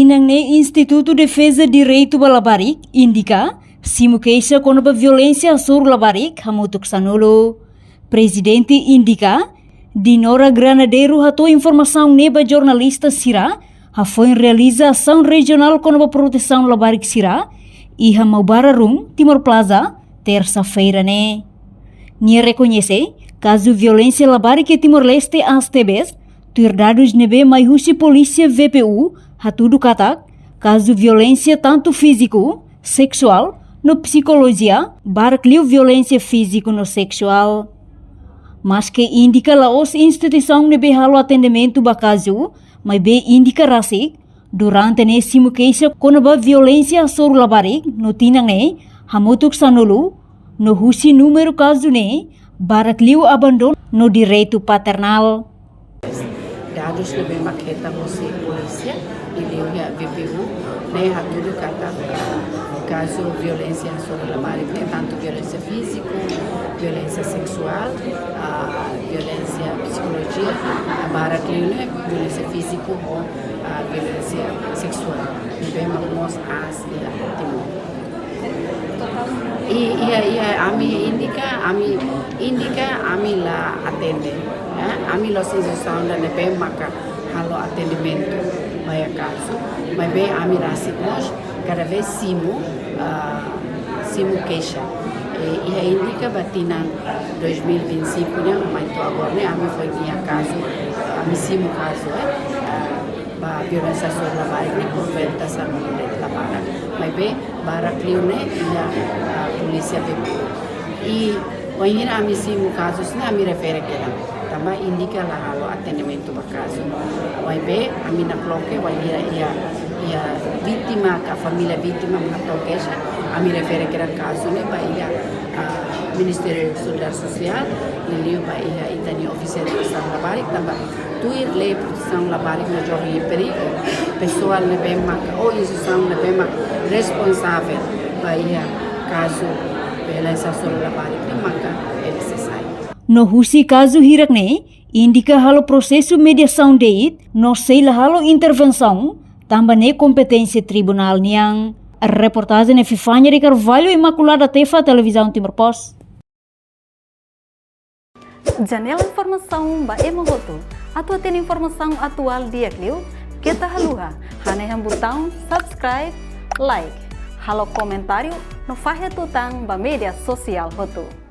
Tinang ne Instituto Defesa Direito Balabarik indica simu keisa konoba violência sobre labarik hamutuk sanolo. Presidente indica Dinora Granadeiro hatou informação neba jornalista Sira foi realiza ação regional konoba proteção labarik Sira e Hamaubararung Timor Plaza terça-feira ne. Nia reconhece caso violência labarik Timor-Leste ASTBs tuir dados nebe maihusi polícia VPU hatudu katak caso violência tanto físico, sexual, no psicologia, barcliu violência físico no sexual. Mas que indica laos instituição nebe halo atendimento bakazu, mas be indica rasik durante nesse mukeisa konoba violência sobre labarik no tinang ne hamutuk sanulu no husi número caso ne barcliu abandono no direito paternal. Dados lebih maqueta você polícia e a VPU né tudo cada caso violência sobre a mulher né tanto violência física, violência sexual, violência psicologia, para né violência física ou violência sexual. Bem mas as e a mim indica a mim lá atende. A mim los instituição da nebe maka halo atendimento vai caso mas bem a mim rasimos cada vez simu queixa e indica batina 2025 né mas agora né a mim foi minha caso a mim simu caso ba violência sobre a mulher né conventa sa no direito da para mas bem para clio né e a polícia e hoje a mim simu casos né a mim refere que também indica lá halo atendimento para caso. Vai bem, a minha bloque vai ir a vítima, a família vítima, a toqueja, a minha refere que era caso, né? Vai ir a Ministério da Solidariedade Social, ele vai ir a Itani Oficial de Proteção Labarik, também tuir lei proteção labarik no jovem em perigo, pessoal ne bem ou instituição ne bem responsável vai ir caso violência sobre labarik ne maka é necessário. No husi caso hirakne indica halo processo mediação deit no sei halo intervenção também competência tribunal niang. A reportagem é Fifania de Carvalho Imaculada Tefa Televisão Timor Post. Janela informação ba emogoto. Atua tem informação atual dia clio kita haluha haneham botão subscribe like halo comentário no fahe tutang ba media sosial hotu.